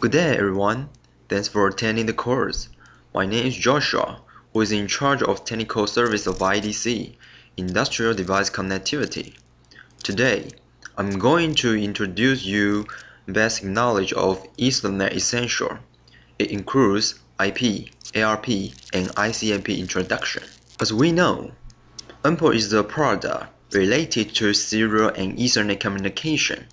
Good day everyone, thanks for attending the course. My name is Joshua, who is in charge of Technical Service of IDC, Industrial Device Connectivity. Today, I'm going to introduce you basic knowledge of Ethernet Essential. It includes IP, ARP, and ICMP introduction. As we know, Nport is the product related to serial and Ethernet communication.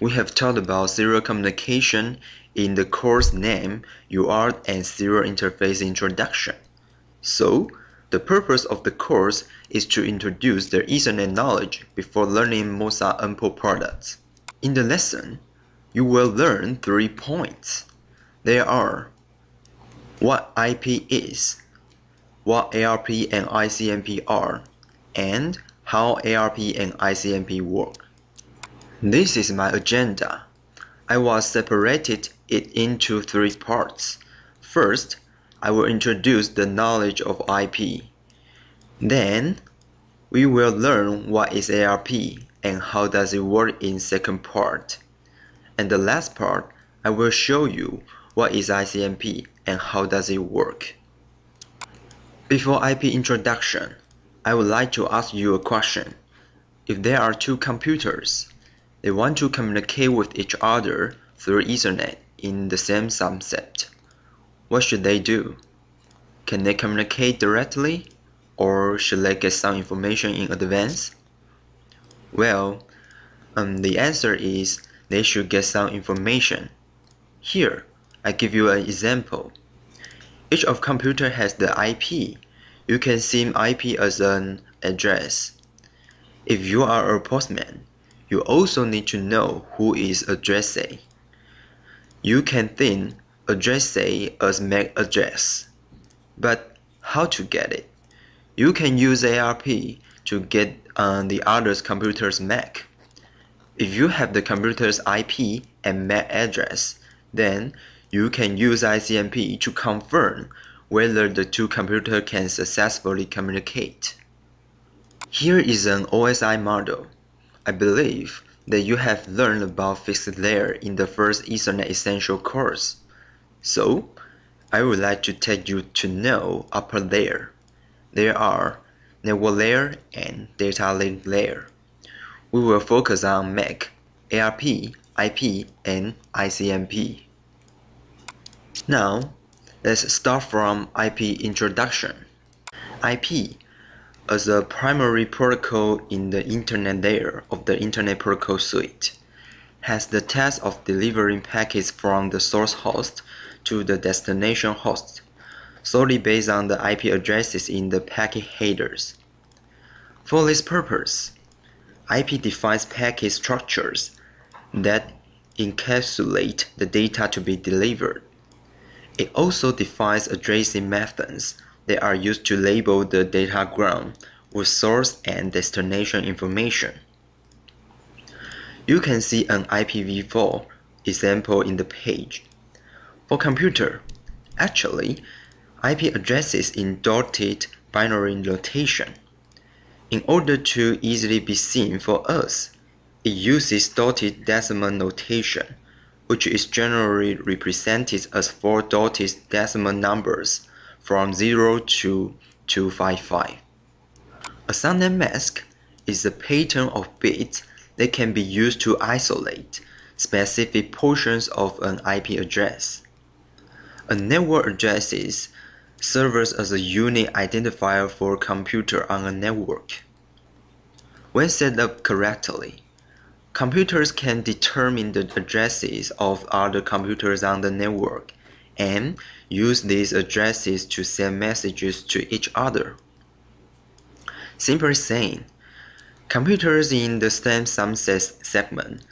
We have talked about serial communication in the course name UART and Serial Interface Introduction. So, the purpose of the course is to introduce the Ethernet knowledge before learning most Nport products. In the lesson, you will learn 3 points. They are what IP is, what ARP and ICMP are, and how ARP and ICMP work. This is my agenda. I will separate it into 3 parts. First, I will introduce the knowledge of IP. Then, we will learn what is ARP and how does it work in second part. And the last part, I will show you what is ICMP and how does it work. Before IP introduction, I would like to ask you a question. If there are 2 computers, they want to communicate with each other through Ethernet in the same subset. What should they do? Can they communicate directly, or should they get some information in advance? Well, the answer is they should get some information. Here, I give you an example. Each of computer has the IP. You can see IP as an address. If you are a postman, you also need to know who is addressee. You can think addressee as MAC address. But how to get it? You can use ARP to get the other computer's MAC. If you have the computer's IP and MAC address, then you can use ICMP to confirm whether the 2 computers can successfully communicate. Here is an OSI model. I believe that you have learned about fixed layer in the first Ethernet Essential course. So, I would like to take you to know upper layer. There are network layer and data link layer. We will focus on MAC, ARP, IP, and ICMP. Now, let's start from IP introduction. IP, as a primary protocol in the Internet layer of the Internet Protocol Suite, has the task of delivering packets from the source host to the destination host, solely based on the IP addresses in the packet headers. For this purpose, IP defines packet structures that encapsulate the data to be delivered. It also defines addressing methods that are used to label the datagram with source and destination information. You can see an IPv4 example in the page. For computer, actually, IP addresses in dotted binary notation. In order to easily be seen for us, it uses dotted decimal notation, which is generally represented as 4 dotted decimal numbers from 0 to 255. A subnet mask is a pattern of bits that can be used to isolate specific portions of an IP address. A network address serves as a unique identifier for a computer on a network. When set up correctly, computers can determine the addresses of other computers on the network and use these addresses to send messages to each other. Simply saying, computers in the same subset segment,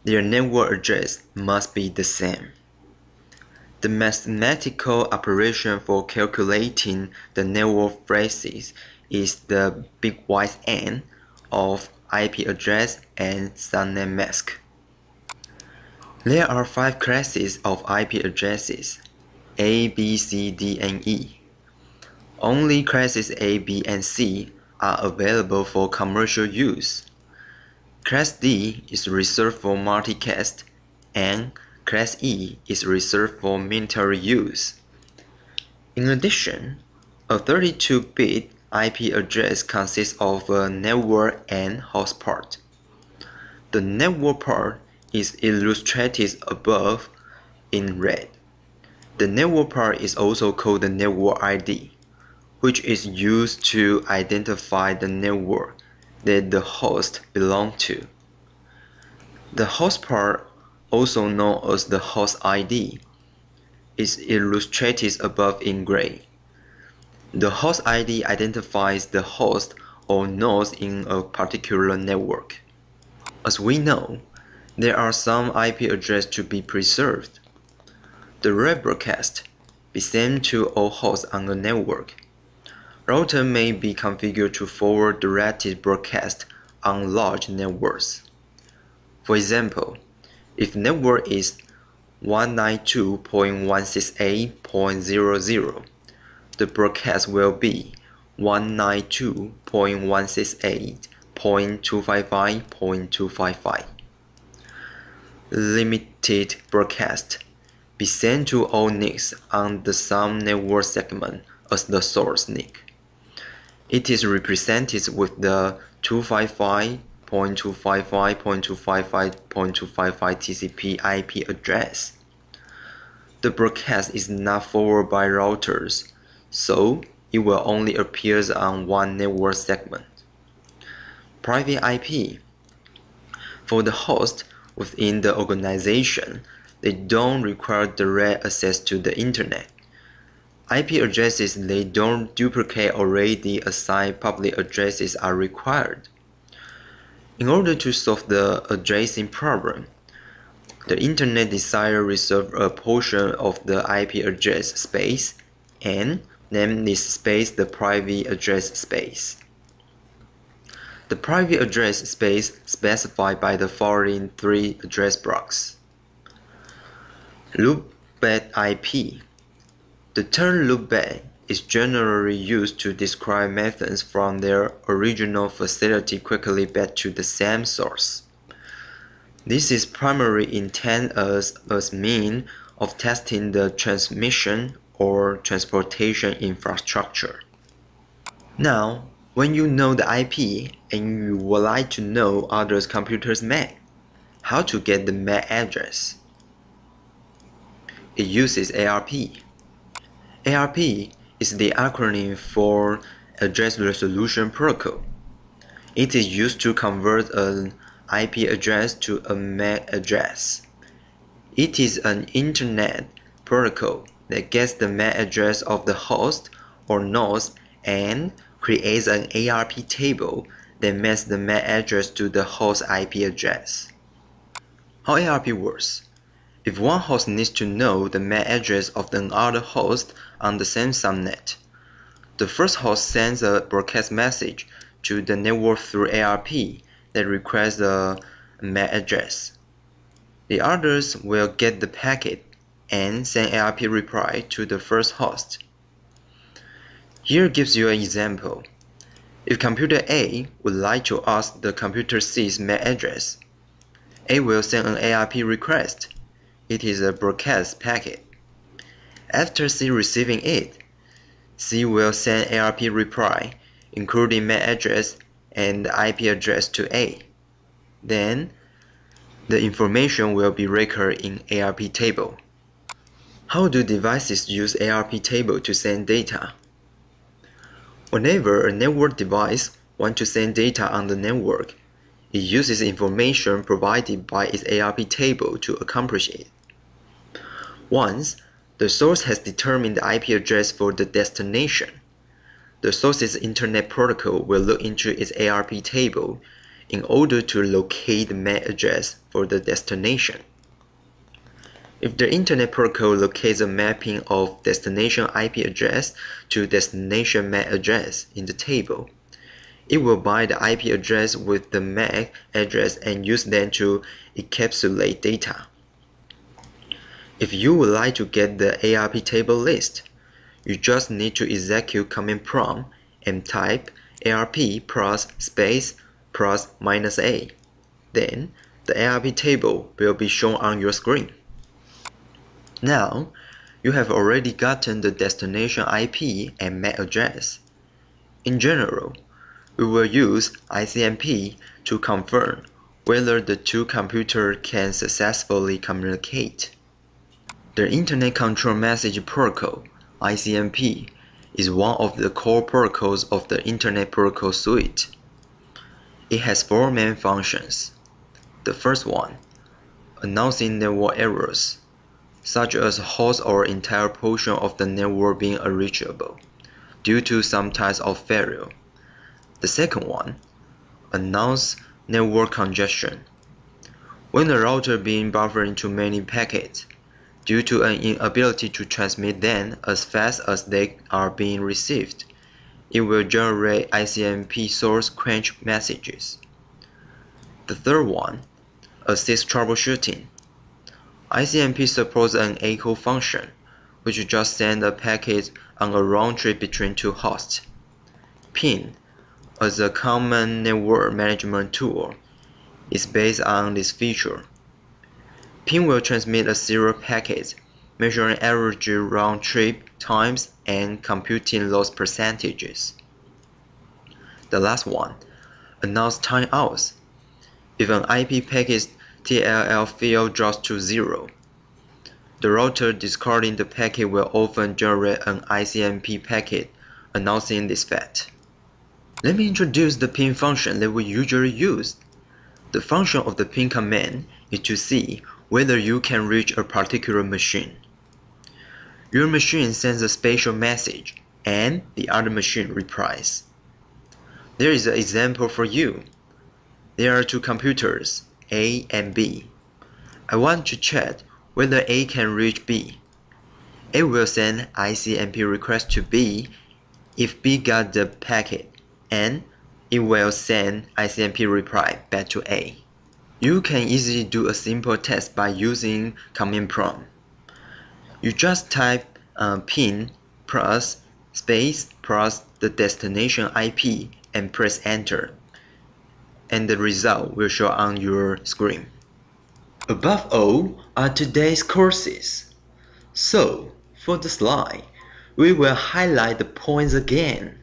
their network address must be the same. The mathematical operation for calculating the network phrases is the bitwise N of IP address and subnet mask. There are 5 classes of IP addresses: A, B, C, D, and E. Only classes A, B, and C are available for commercial use. Class D is reserved for multicast, and Class E is reserved for military use. In addition, a 32-bit IP address consists of a network and host part. The network part is illustrated above in red. The network part is also called the network ID, which is used to identify the network that the host belongs to. The host part, also known as the host ID, is illustrated above in gray. The host ID identifies the host or nodes in a particular network. As we know, there are some IP addresses to be preserved. The red broadcast be sent to all hosts on the network. Router may be configured to forward directed broadcast on large networks. For example, if network is 192.168.00, the broadcast will be 192.168.255.255. Limited broadcast be sent to all NICs on the same network segment as the source NIC. It is represented with the 255.255.255.255 TCP IP address. The broadcast is not forwarded by routers, so it will only appear on one network segment. Private IP. For the host within the organization, they don't require direct access to the internet. IP addresses they don't duplicate already assigned public addresses are required. In order to solve the addressing problem, the Internet Desire reserves a portion of the IP address space and name this space the private address space. The private address space specified by the following three address blocks. Loopback IP. The term loopback is generally used to describe methods from their original facility quickly back to the same source. This is primarily intended as a means of testing the transmission or transportation infrastructure. Now, when you know the IP and you would like to know others' computers' MAC, how to get the MAC address? It uses ARP. ARP is the acronym for Address Resolution Protocol. It is used to convert an IP address to a MAC address. It is an Internet protocol that gets the MAC address of the host or nodes and creates an ARP table that maps the MAC address to the host IP address. How ARP works? If one host needs to know the MAC address of another host on the same subnet, the first host sends a broadcast message to the network through ARP that requests the MAC address. The others will get the packet and send ARP reply to the first host. Here gives you an example. If computer A would like to ask the computer C's MAC address, A will send an ARP request. It is a broadcast packet. After C receiving it, C will send ARP reply, including MAC address and the IP address to A. Then, the information will be recorded in ARP table. How do devices use ARP table to send data? Whenever a network device wants to send data on the network, it uses information provided by its ARP table to accomplish it. Once the source has determined the IP address for the destination, the source's Internet protocol will look into its ARP table in order to locate the MAC address for the destination. If the Internet protocol locates a mapping of destination IP address to destination MAC address in the table, it will bind the IP address with the MAC address and use them to encapsulate data. If you would like to get the ARP table list, you just need to execute command prompt and type ARP plus space plus -A. Then, the ARP table will be shown on your screen. Now, you have already gotten the destination IP and MAC address. In general, we will use ICMP to confirm whether the two computers can successfully communicate. The Internet Control Message Protocol, ICMP, is one of the core protocols of the Internet Protocol Suite. It has four main functions. The first one, announcing network errors, such as host or entire portion of the network being unreachable due to some types of failure. The second one, announce network congestion, when the router being buffering too many packets due to an inability to transmit them as fast as they are being received. It will generate ICMP source quench messages. The third one, assist troubleshooting. ICMP supports an echo function, which just sends a packet on a round trip between two hosts. PIN, as a common network management tool, is based on this feature. PIN will transmit a serial packet, measuring average round trip times and computing loss percentages. The last one, announce timeouts. If an IP packet TLL field drops to 0, the router discarding the packet will often generate an ICMP packet announcing this fact. Let me introduce the PIN function that we usually use. The function of the PIN command is to see whether you can reach a particular machine. Your machine sends a special message, and the other machine replies. There is an example for you. There are two computers, A and B. I want to check whether A can reach B. A will send ICMP request to B if B got the packet, and it will send ICMP reply back to A. You can easily do a simple test by using command prompt. You just type PIN plus space plus the destination IP and press enter, and the result will show on your screen. Above all are today's courses. So, for the slide, we will highlight the points again.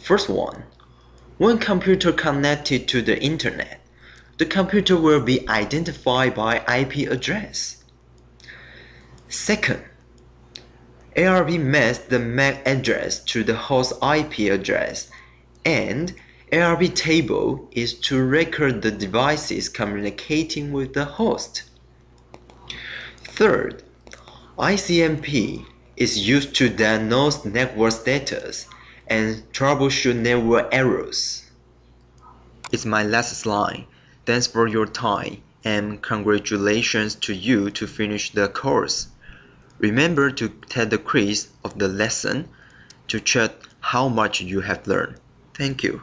First one, when computer connected to the internet, the computer will be identified by IP address. Second, ARP maps the MAC address to the host IP address, and ARP table is to record the devices communicating with the host. Third, ICMP is used to diagnose network status and troubleshoot network errors. It's my last slide. Thanks for your time, and congratulations to you to finish the course. Remember to take the quiz of the lesson to check how much you have learned. Thank you.